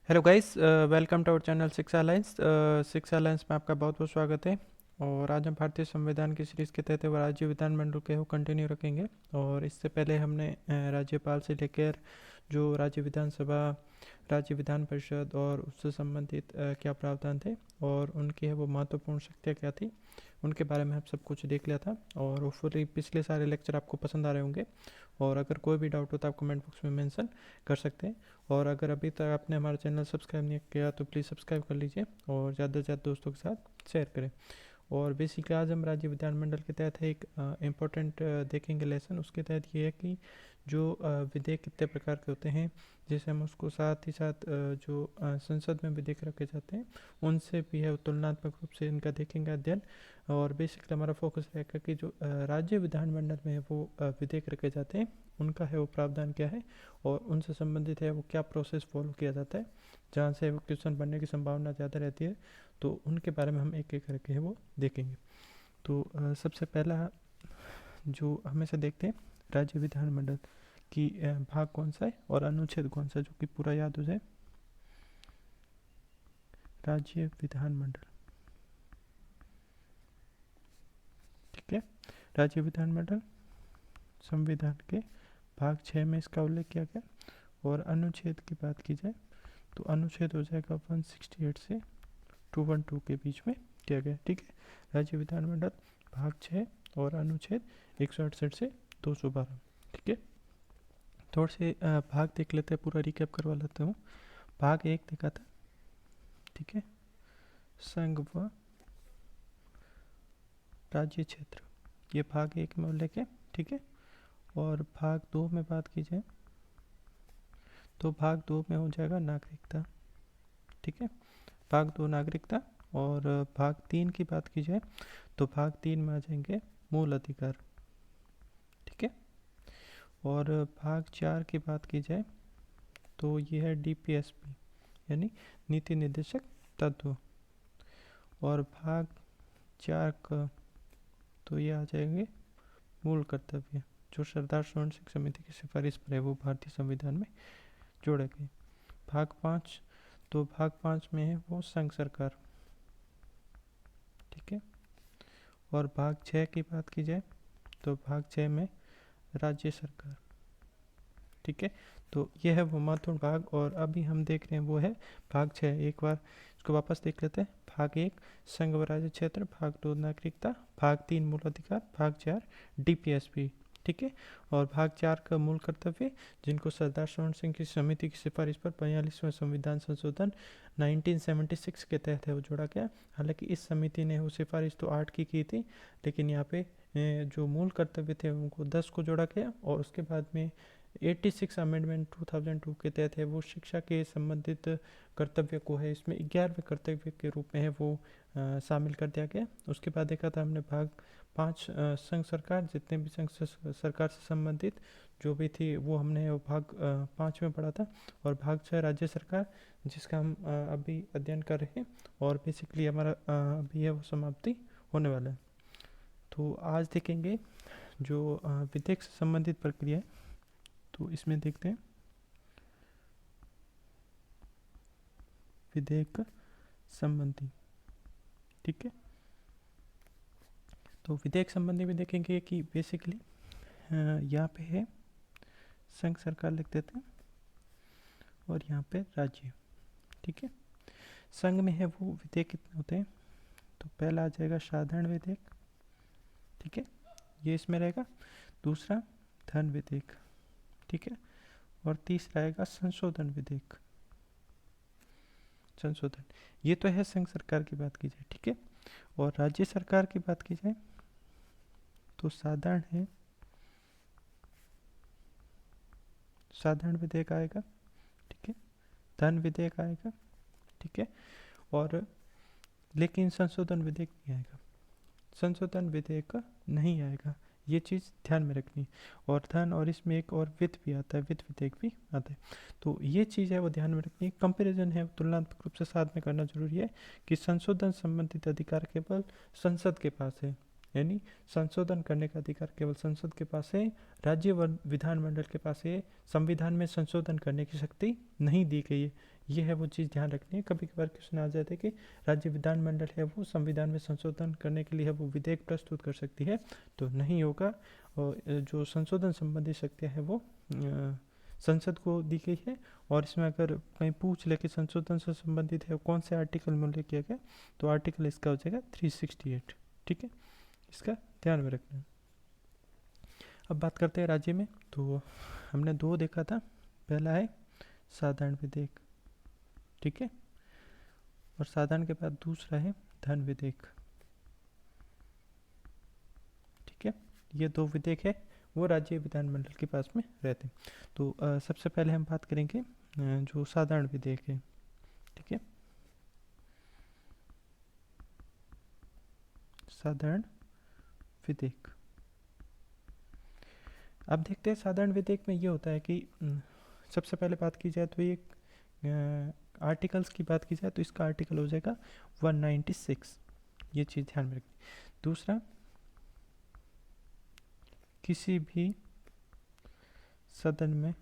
Hello guys, welcome to our channel Shiksha alliance. Shiksha alliance में आपका बहुत बहुत स्वागत है। और आज हम भारतीय संविधान की सीरीज़ के तहत वो राज्य विधानमंडल के वो कंटिन्यू रखेंगे। और इससे पहले हमने राज्यपाल से लेकर जो राज्य विधानसभा, राज्य विधान परिषद और उससे संबंधित क्या प्रावधान थे और उनकी है वो महत्वपूर्ण शक्तियाँ क्या थी, उनके बारे में हम सब कुछ देख लिया था। और होपफुली पिछले सारे लेक्चर आपको पसंद आ रहे होंगे। और अगर कोई भी डाउट हो तो आप कमेंट बॉक्स में मेंशन कर सकते हैं। और अगर अभी तक आपने हमारा चैनल सब्सक्राइब नहीं किया तो प्लीज़ सब्सक्राइब कर लीजिए और ज़्यादा से ज़्यादा दोस्तों के साथ शेयर करें। और बेसिकली आज हम राज्य विधानमंडल के तहत है एक इम्पोर्टेंट देखेंगे लेसन। उसके तहत ये है कि जो विधेयक कितने प्रकार के होते हैं, जैसे हम उसको साथ ही साथ जो संसद में विधेयक रखे जाते हैं उनसे भी है वो तुलनात्मक रूप से इनका देखेंगे अध्ययन। और बेसिकली हमारा फोकस रहेगा कि जो राज्य विधानमंडल में है वो विधेयक रखे जाते हैं उनका है वो प्रावधान क्या है और उनसे संबंधित है वो क्या प्रोसेस फॉलो किया जाता है, जहाँ से वो क्वेश्चन बनने की संभावना ज़्यादा रहती है। तो उनके बारे में हम एक एक करके है वो देखेंगे। तो सबसे पहला जो हमेशा देखते हैं, राज्य विधानमंडल की भाग कौन सा है और अनुच्छेद कौन सा, जो कि पूरा याद हो जाए। राज्य विधानमंडल, ठीक है। राज्य विधानमंडल संविधान के भाग 6 में इसका उल्लेख किया गया। और अनुच्छेद की बात की जाए तो अनुच्छेद हो जाएगा 168 से 212 के बीच में किया गया, ठीक है। राज्य विधानमंडल भाग 6 और अनुच्छेद 168 से 212, ठीक है। थोड़े से भाग देख लेते हैं, पूरा रिकैप करवा लेता हूँ। भाग 1 देखा था, ठीक है, संघ व राज्य क्षेत्र, ये भाग 1 में उल्लेख है, ठीक है। और भाग 2 में बात की जाए तो भाग 2 में हो जाएगा नागरिकता, ठीक है। भाग 2 नागरिकता। और भाग 3 की बात की जाए तो भाग 3 में आ जाएंगे मूल अधिकार, ठीक है। और भाग 4 की बात की जाए तो ये है डीपीएसपी यानी नीति निर्देशक तत्व। और भाग 4 का तो ये आ जाएंगे मूल कर्तव्य, जो सरदार स्वर्ण सिंह समिति की सिफारिश पर है वो भारतीय संविधान में जोड़े गए। भाग 5, तो भाग 5 में है वो संघ सरकार, ठीक है। और भाग 6 की बात की जाए तो भाग 6 में राज्य सरकार, ठीक है। तो यह है वो महत्वपूर्ण भाग। और अभी हम देख रहे हैं वो है भाग 6। एक बार इसको वापस देख लेते हैं। भाग 1 संघ व राज्य क्षेत्र, भाग 2 नागरिकता, भाग 3 मूल अधिकार, भाग 4 डीपीएसपी, ठीक है। और भाग 4 का मूल कर्तव्य, जिनको सरदार स्वर्ण सिंह की समिति की सिफारिश पर 42वें संविधान संशोधन 1976 के तहत है वो जोड़ा गया। हालांकि इस समिति ने वो सिफारिश तो 8 की थी, लेकिन यहाँ पे जो मूल कर्तव्य थे उनको 10 को जोड़ा गया। और उसके बाद में 86 अमेंडमेंट 2002 के तहत है वो शिक्षा के संबंधित कर्तव्य को है इसमें 11वें कर्तव्य के रूप में है वो शामिल कर दिया गया। उसके बाद देखा था हमने भाग 5 संघ सरकार, जितने भी संघ सरकार से संबंधित जो भी थी वो हमने वो भाग 5 में पढ़ा था। और भाग 6 राज्य सरकार, जिसका हम अभी अध्ययन कर रहे हैं। और बेसिकली हमारा अभी है वो समाप्ति होने वाला है। तो आज देखेंगे जो विधेयक से संबंधित प्रक्रिया है। तो इसमें देखते हैं विधेयक संबंधी, ठीक है। तो विधेयक संबंधी में देखेंगे कि बेसिकली यहाँ पे है संघ सरकार लिख देते हैं और यहाँ पे राज्य, ठीक है। संघ में है वो विधेयक कितने होते हैं, तो पहला आ जाएगा साधारण विधेयक, ठीक है, ये इसमें रहेगा। दूसरा धन विधेयक, ठीक है। और तीसरा आएगा संशोधन विधेयक, संशोधन। ये तो है संघ सरकार की बात की जाए, ठीक है। और राज्य सरकार की बात की जाए तो साधारण है, साधारण विधेयक आएगा, ठीक है। धन विधेयक आएगा, ठीक है। और लेकिन संशोधन विधेयक नहीं आएगा, संशोधन विधेयक नहीं आएगा, ये चीज़ ध्यान में रखनी। और धन, और इसमें एक और वित्त भी आता है, वित्त विधेयक भी आता है। तो ये चीज़ है वो ध्यान में रखनी। कंपैरिजन है तुलनात्मक रूप से साथ में करना जरूरी है कि संशोधन संबंधित अधिकार केवल संसद के पास है, यानी संशोधन करने का अधिकार केवल संसद के पास है, राज्य व विधानमंडल के पास है। संविधान में संशोधन करने की शक्ति नहीं दी गई है। ये है वो चीज़ ध्यान रखनी है। कभी कभार क्वेश्चन आ जाता है कि राज्य विधानमंडल है वो संविधान में संशोधन करने के लिए है वो विधेयक प्रस्तुत कर सकती है, तो नहीं होगा। और जो संशोधन संबंधी शक्तियाँ है वो संसद को दी गई है। और इसमें अगर कहीं पूछ ले कि संशोधन से संबंधित है कौन से आर्टिकल में उल्लेख किया गया, तो आर्टिकल इसका हो जाएगा 368। ठीक है, इसका ध्यान में रखना है। अब बात करते हैं राज्य में। तो हमने दो देखा था, पहला है साधारण विधेयक, ठीक है, और साधारण के बाद दूसरा है धन विधेयक। ठीक है, ये दो विधेयक है वो राज्य विधानमंडल के पास में रहते हैं। तो सबसे पहले हम बात करेंगे जो साधारण विधेयक है। ठीक है, साधारण विधेयक। अब देखते हैं साधारण विधेयक में ये होता है कि सबसे पहले बात की जाए तो ये आर्टिकल्स की बात की जाए तो इसका आर्टिकल हो जाएगा 196। ये चीज़ ध्यान में रखनी। दूसरा, किसी भी सदन में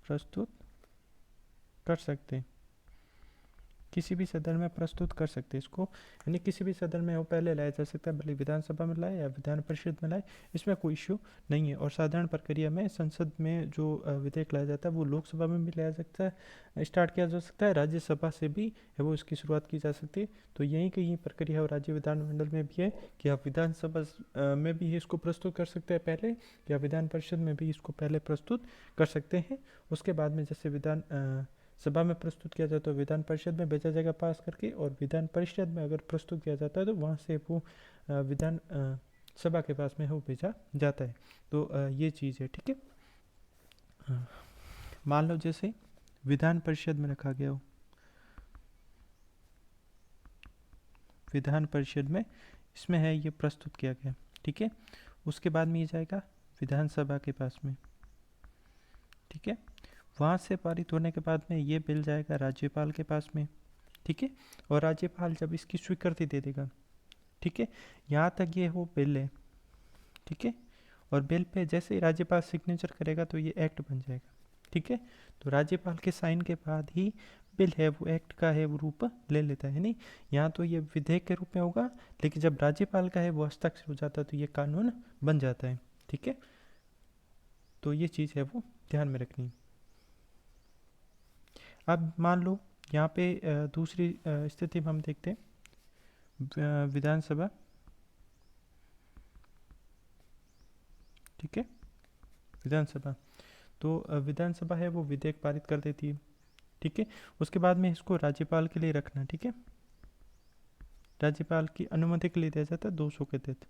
प्रस्तुत कर सकते हैं, किसी भी सदन में प्रस्तुत कर सकते हैं इसको, यानी किसी भी सदन में वो पहले लाया जा सकता है, भले विधानसभा में लाए या विधान परिषद में लाए, इसमें कोई इश्यू नहीं है। और साधारण प्रक्रिया में संसद में जो विधेयक लाया जाता है वो लोकसभा में भी लाया सकता है, स्टार्ट किया जा सकता है, राज्यसभा से भी है वो इसकी शुरुआत की जा सकती है। तो यही की ये प्रक्रिया है राज्य विधानमंडल में भी है कि आप विधानसभा में भी इसको प्रस्तुत कर सकते हैं पहले, या विधान परिषद में भी इसको पहले प्रस्तुत कर सकते हैं। उसके बाद में जैसे विधान सभा में प्रस्तुत किया जाता है विधान परिषद में भेजा जाएगा पास करके, और विधान परिषद में अगर प्रस्तुत किया जाता है तो वहाँ से वो विधान सभा के पास में वो भेजा जाता है। तो ये चीज़ है। ठीक है, हाँ। मान लो जैसे विधान परिषद में रखा गया हो, विधान परिषद में इसमें है ये प्रस्तुत किया गया, ठीक है, उसके बाद में ये जाएगा विधानसभा के पास में। ठीक है, वहाँ से पारित होने के बाद में ये बिल जाएगा राज्यपाल के पास में। ठीक है, और राज्यपाल जब इसकी स्वीकृति दे देगा, ठीक है, यहाँ तक ये वो बिल है। ठीक है, और बिल पे जैसे ही राज्यपाल सिग्नेचर करेगा तो ये एक्ट बन जाएगा। ठीक है, तो राज्यपाल के साइन के बाद ही बिल है वो एक्ट का है वो रूप ले लेता है। नहीं, यहाँ तो ये विधेयक के रूप में होगा, लेकिन जब राज्यपाल का है वो हस्ताक्षर हो जाता है तो ये कानून बन जाता है। ठीक है, तो ये चीज़ है वो ध्यान में रखनी। अब मान लो यहाँ पे दूसरी स्थिति में हम देखते हैं विधानसभा। ठीक है, विधानसभा, तो विधानसभा है वो विधेयक पारित कर देती है। ठीक है, उसके बाद में इसको राज्यपाल के लिए रखना। ठीक है, राज्यपाल की अनुमति के लिए दिया जाता है 200 के तहत।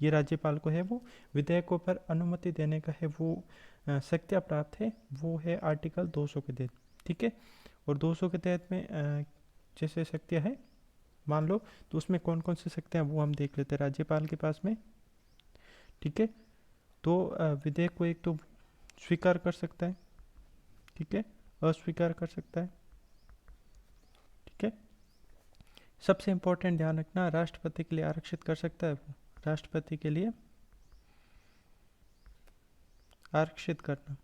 ये राज्यपाल को है वो विधेयकों पर अनुमति देने का है वो शक्तियाँ प्राप्त है, वो है आर्टिकल 200 के तहत। ठीक है, और 200 के तहत में जैसे शक्तियाँ है मान लो, तो उसमें कौन कौन सी शक्तियाँ वो हम देख लेते हैं राज्यपाल के पास में। ठीक है, तो विधेयक को एक तो स्वीकार कर सकता है, ठीक है, अस्वीकार कर सकता है। ठीक है, सबसे इम्पोर्टेंट ध्यान रखना, राष्ट्रपति के लिए आरक्षित कर सकता है वो, राष्ट्रपति के लिए आरक्षित करना,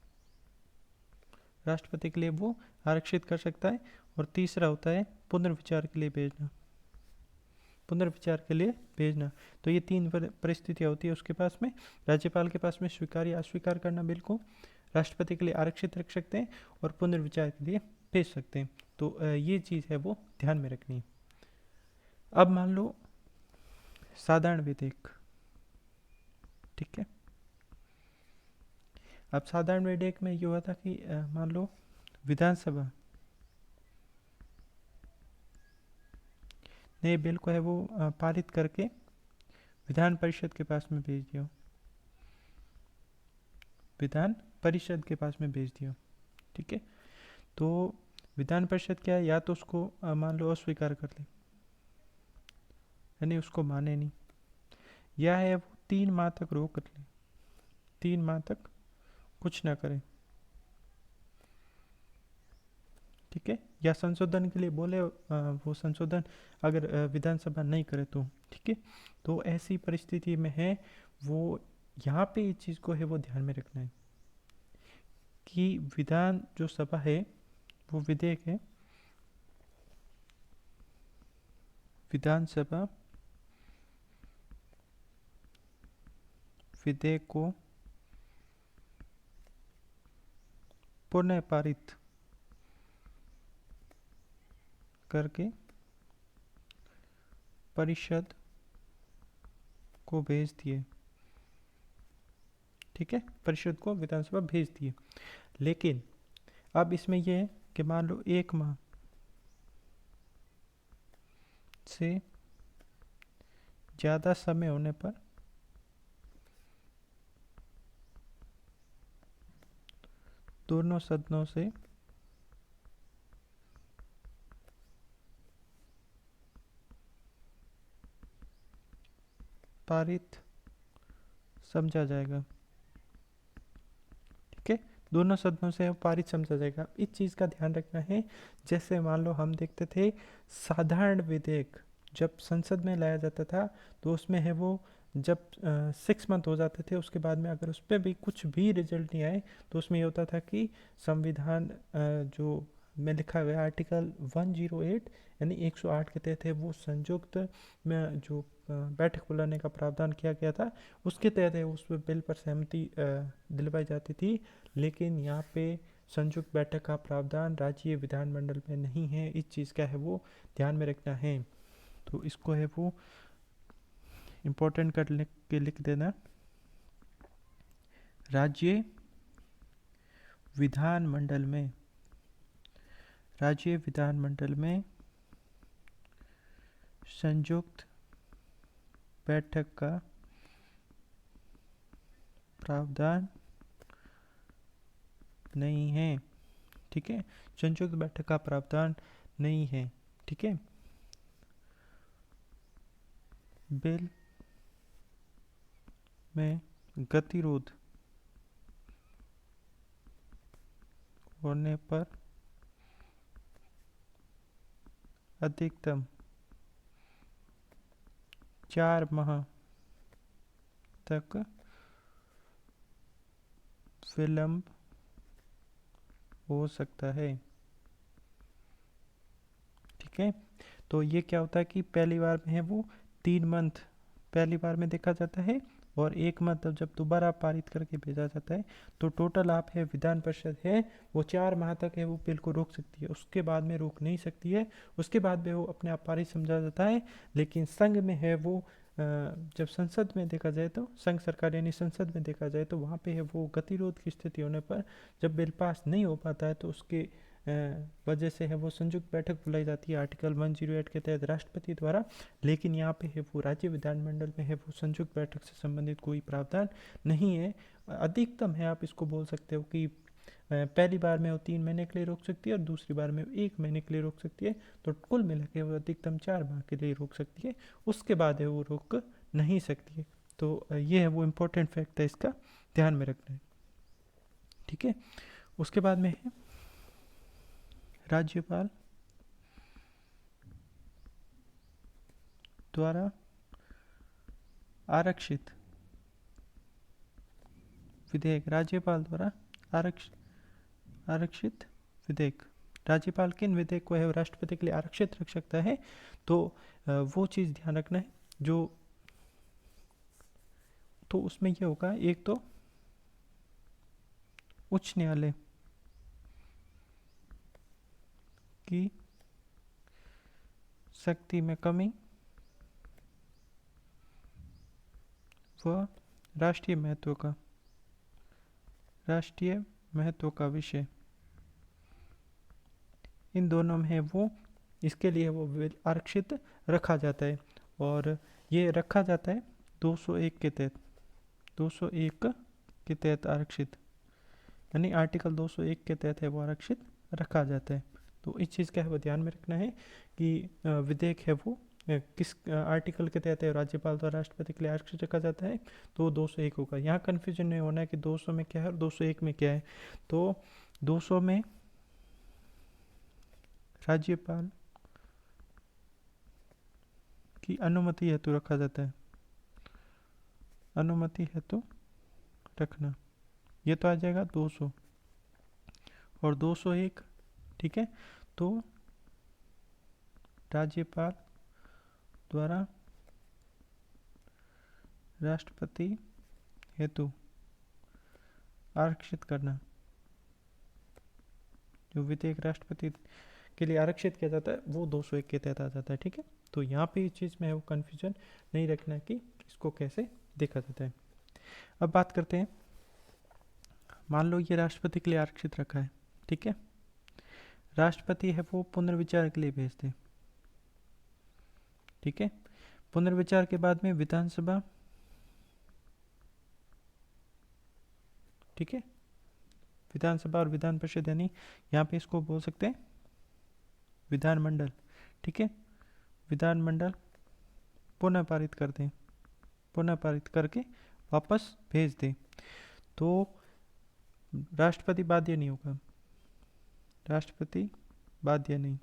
राष्ट्रपति के लिए वो आरक्षित कर सकता है। और तीसरा होता है पुनर्विचार के लिए भेजना, पुनर्विचार के लिए भेजना। तो ये तीन परिस्थितियाँ होती है उसके पास में, राज्यपाल के पास में स्वीकार या अस्वीकार करना बिल को, राष्ट्रपति के लिए आरक्षित रख सकते हैं, और पुनर्विचार के लिए भेज सकते हैं। तो ये चीज़ है वो ध्यान में रखनी है। अब मान लो साधारण विधेयक। ठीक है, अब साधारण विधेयक में ये हुआ था कि मान लो विधानसभा ने बिल को है वो पारित करके विधान परिषद के पास में भेज दिया, विधान परिषद के पास में भेज दिया। ठीक है, तो विधान परिषद क्या है, या तो उसको मान लो अस्वीकार कर ले, यानी उसको माने नहीं, या है वो 3 माह तक रोक ले, 3 माह तक कुछ ना करे। ठीक है, या संशोधन के लिए बोले वो संशोधन अगर विधानसभा नहीं करे तो। ठीक है, तो ऐसी परिस्थिति में है वो यहाँ पे इस चीज़ को है वो ध्यान में रखना है कि विधान जो सभा है वो विधेयक है, विधानसभा विधेयक को पुनः पारित करके परिषद को भेज दिए। ठीक है, परिषद को विधानसभा भेज दिए। लेकिन अब इसमें यह है कि मान लो 1 माह से ज़्यादा समय होने पर दोनों सदनों से पारित समझा जाएगा। ठीक है, दोनों सदनों से पारित समझा जाएगा। इस चीज़ का ध्यान रखना है। जैसे मान लो हम देखते थे साधारण विधेयक जब संसद में लाया जाता था तो उसमें है वो जब 6 मंथ हो जाते थे, उसके बाद में अगर उस पर भी कुछ भी रिजल्ट नहीं आए तो उसमें ये होता था कि संविधान जो में लिखा हुआ है आर्टिकल 108 यानी 108 के तहत है वो संयुक्त में जो बैठक बुलाने का प्रावधान किया गया था उसके तहत है उस बिल पर सहमति दिलवाई जाती थी। लेकिन यहाँ पे संयुक्त बैठक का प्रावधान राज्य विधानमंडल में नहीं है। इस चीज़ का है वो ध्यान में रखना है। तो इसको है वो इम्पोर्टेंट कर लिख देना। राज्य विधानमंडल में, राज्य विधानमंडल में संयुक्त बैठक का प्रावधान नहीं है। ठीक है, संयुक्त बैठक का प्रावधान नहीं है। ठीक है, बिल में गतिरोध होने पर अधिकतम 4 माह तक विलंब हो सकता है। ठीक है, तो ये क्या होता है कि पहली बार में है वो 3 मंथ पहली बार में देखा जाता है और 1 मंथ जब दोबारा पारित करके भेजा जाता है तो टोटल आप है विधान परिषद है वो 4 माह तक है वो बिल को रोक सकती है, उसके बाद में रोक नहीं सकती है। उसके बाद में वो अपने आप पारित समझा जाता है। लेकिन संघ में है वो जब संसद में देखा जाए तो संघ सरकार यानी संसद में देखा जाए तो वहाँ पे है वो गतिरोध की स्थिति होने पर जब बिल पास नहीं हो पाता है तो उसके वजह से है वो संयुक्त बैठक बुलाई जाती है आर्टिकल 108 के तहत राष्ट्रपति द्वारा। लेकिन यहाँ पे है वो राज्य विधानमंडल में है वो संयुक्त बैठक से संबंधित कोई प्रावधान नहीं है। अधिकतम है आप इसको बोल सकते हो कि पहली बार में वो 3 महीने के लिए रोक सकती है और दूसरी बार में 1 महीने के लिए रोक सकती है। तो कुल मिला के वो अधिकतम 4 माह के लिए रोक सकती है, उसके बाद है वो रोक नहीं सकती है। तो ये है वो इम्पोर्टेंट फैक्ट है, इसका ध्यान में रखना है। ठीक है, उसके बाद में है राज्यपाल द्वारा आरक्षित विधेयक, राज्यपाल द्वारा आरक्षित विधेयक। राज्यपाल किन विधेयक को है राष्ट्रपति के लिए आरक्षित रख सकता है, तो वो चीज़ ध्यान रखना है। जो तो उसमें ये होगा, एक तो उच्च न्यायालय की शक्ति में कमी व राष्ट्रीय महत्व का विषय, इन दोनों में है वो इसके लिए वो आरक्षित रखा जाता है। और ये रखा जाता है 201 के तहत, 201 के तहत आरक्षित यानी आर्टिकल 201 के तहत है वो आरक्षित रखा जाता है। तो इस चीज़ का है वो ध्यान में रखना है कि विधेयक है वो किस आर्टिकल के तहत है राज्यपाल द्वारा राष्ट्रपति के लिए आरक्षित रखा जाता है, तो 201 होगा। यहाँ कन्फ्यूजन नहीं होना है कि 200 में क्या है और 201 में क्या है। तो 200 में राज्यपाल की अनुमति हेतु रखा जाता है, अनुमति हेतु रखना, ये तो आ जाएगा 200। और 201, ठीक है। तो राज्यपाल द्वारा राष्ट्रपति हेतु आरक्षित करना, जो विधेयक राष्ट्रपति के लिए आरक्षित किया जाता है वो 201 के तहत आ जाता है, ठीक है। तो यहाँ पे इस चीज़ में है वो कन्फ्यूजन नहीं रखना कि इसको कैसे देखा जाता है। अब बात करते हैं, मान लो ये राष्ट्रपति के लिए आरक्षित रखा है, ठीक है। राष्ट्रपति है वो पुनर्विचार के लिए भेजते, ठीक है। पुनर्विचार के बाद में विधानसभा, ठीक है, विधानसभा और विधान परिषद, यानी यहाँ पे इसको बोल सकते हैं विधानमंडल, ठीक है। विधानमंडल पुनः पारित कर दें, पुनः पारित करके वापस भेज दें, तो राष्ट्रपति बाध्य नहीं होगा, राष्ट्रपति बाध्य नहीं,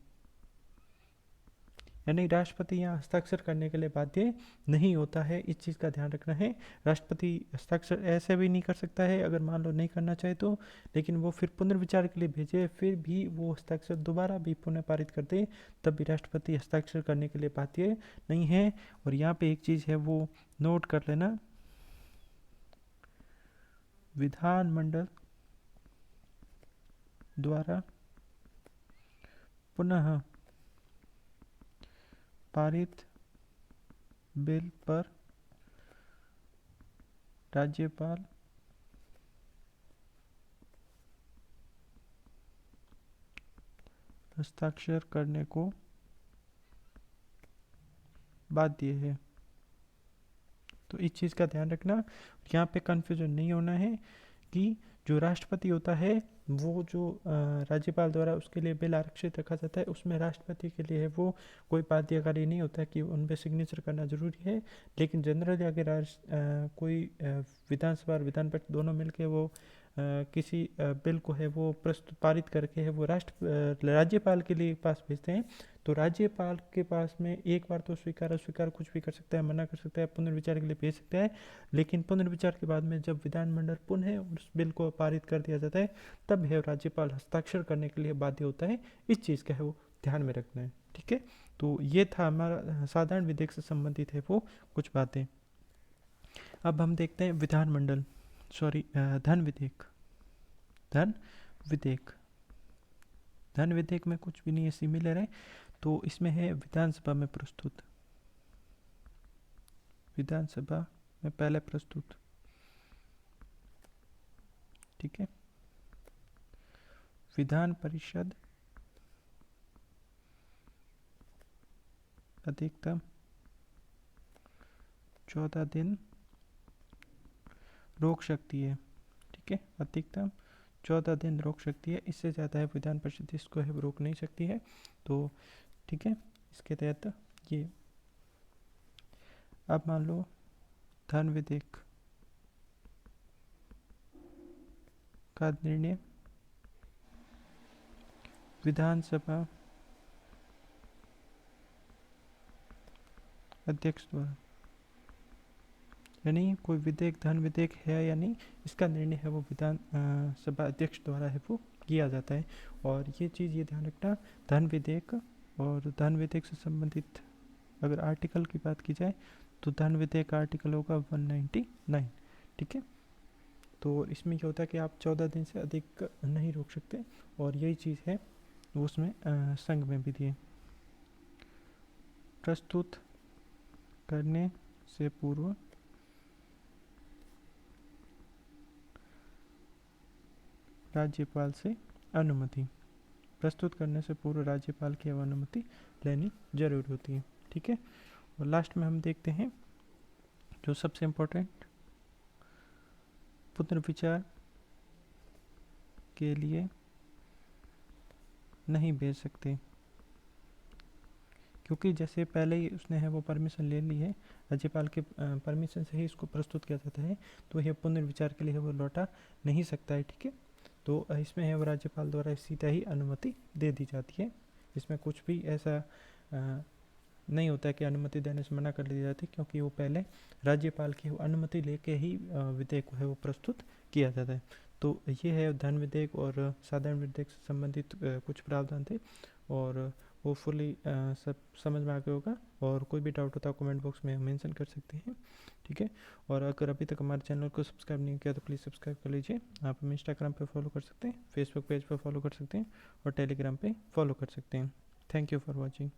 यानी राष्ट्रपति यहाँ हस्ताक्षर करने के लिए बाध्य नहीं होता है। इस चीज़ का ध्यान रखना है। राष्ट्रपति हस्ताक्षर ऐसे भी नहीं कर सकता है अगर मान लो नहीं करना चाहे तो, लेकिन वो फिर पुनर्विचार के लिए भेजे, फिर भी वो हस्ताक्षर दोबारा भी पुनः पारित कर दे, तब भी राष्ट्रपति हस्ताक्षर करने के लिए बाध्य नहीं है। और यहाँ पे एक चीज़ है वो नोट कर लेना, विधानमंडल द्वारा पुनः पारित बिल पर राज्यपाल हस्ताक्षर करने को बाध्य है। तो इस चीज़ का ध्यान रखना, यहाँ पे कन्फ्यूजन नहीं होना है कि जो राष्ट्रपति होता है वो जो राज्यपाल द्वारा उसके लिए बिल आरक्षित रखा जाता है, उसमें राष्ट्रपति के लिए है वो कोई बाध्यकारी नहीं होता है कि उन पर सिग्नेचर करना जरूरी है। लेकिन जनरली अगर कोई विधानसभा और विधान परिषद दोनों मिलके वो किसी बिल को है वो प्रस्तुत पारित करके है वो राज्यपाल के लिए पास भेजते हैं, तो राज्यपाल के पास में एक बार तो स्वीकार अस्वीकार कुछ भी कर सकता है, मना कर सकता है, पुनर्विचार के लिए भेज सकता है। लेकिन पुनर्विचार के बाद में जब विधानमंडल पुनः उस बिल को पारित कर दिया जाता है, तब है राज्यपाल हस्ताक्षर करने के लिए बाध्य होता है। इस चीज़ का है वो ध्यान में रखना है, ठीक है। तो ये था हमारा साधारण विधेयक से संबंधित है वो कुछ बातें। अब हम देखते हैं विधानमंडल, सॉरी, धन विधेयक। धन विधेयक, धन विधेयक में कुछ भी नहीं है, सिमिलर है। तो इसमें है विधानसभा में प्रस्तुत, विधानसभा में पहले प्रस्तुत, ठीक है। विधान परिषद अधिकतम 14 दिन रोक सकती है, ठीक है। अधिकतम 14 दिन रोक सकती है, इससे ज़्यादा है विधान परिषद इसको है रोक नहीं सकती है। तो ठीक है, इसके तहत ये। अब मान लो धन विधेयक का निर्णय विधानसभा अध्यक्ष द्वारा, यानी कोई विधेयक धन विधेयक है या नहीं, इसका निर्णय है वो विधान सभा अध्यक्ष द्वारा है वो किया जाता है। और ये चीज़ ये ध्यान रखना, धन विधेयक और धन विधेयक से संबंधित अगर आर्टिकल की बात की जाए तो धन विधेयक का आर्टिकल होगा 199, ठीक है। तो इसमें क्या होता है कि आप 14 दिन से अधिक नहीं रोक सकते, और यही चीज़ है वो उसमें संघ में भी दिए, प्रस्तुत करने से पूर्व राज्यपाल से अनुमति, प्रस्तुत करने से पूर्व राज्यपाल की अनुमति लेनी जरूर होती है, ठीक है। और लास्ट में हम देखते हैं जो सबसे इम्पोर्टेंट, पुनर्विचार के लिए नहीं भेज सकते, क्योंकि जैसे पहले ही उसने है वो परमिशन ले ली है, राज्यपाल के परमिशन से ही इसको प्रस्तुत किया जाता है, तो यह पुनर्विचार के लिए वो लौटा नहीं सकता है, ठीक है। तो इसमें है वो राज्यपाल द्वारा सीधा ही अनुमति दे दी जाती है, इसमें कुछ भी ऐसा नहीं होता है कि अनुमति देने से मना कर दी जाती, क्योंकि वो पहले राज्यपाल की अनुमति लेके ही विधेयक को है वो प्रस्तुत किया जाता है। तो ये है उद्यान विधेयक और साधारण विधेयक से संबंधित कुछ प्रावधान थे, और होपफुली सब समझ में आ गया होगा। और कोई भी डाउट होता है कमेंट बॉक्स में मेंशन कर सकते हैं, ठीक है। और अगर अभी तक हमारे चैनल को सब्सक्राइब नहीं किया तो प्लीज़ सब्सक्राइब कर लीजिए। आप हमें इंस्टाग्राम पे फॉलो कर सकते हैं, फेसबुक पेज पे फॉलो कर सकते हैं और टेलीग्राम पे फॉलो कर सकते हैं। Thank you for watching.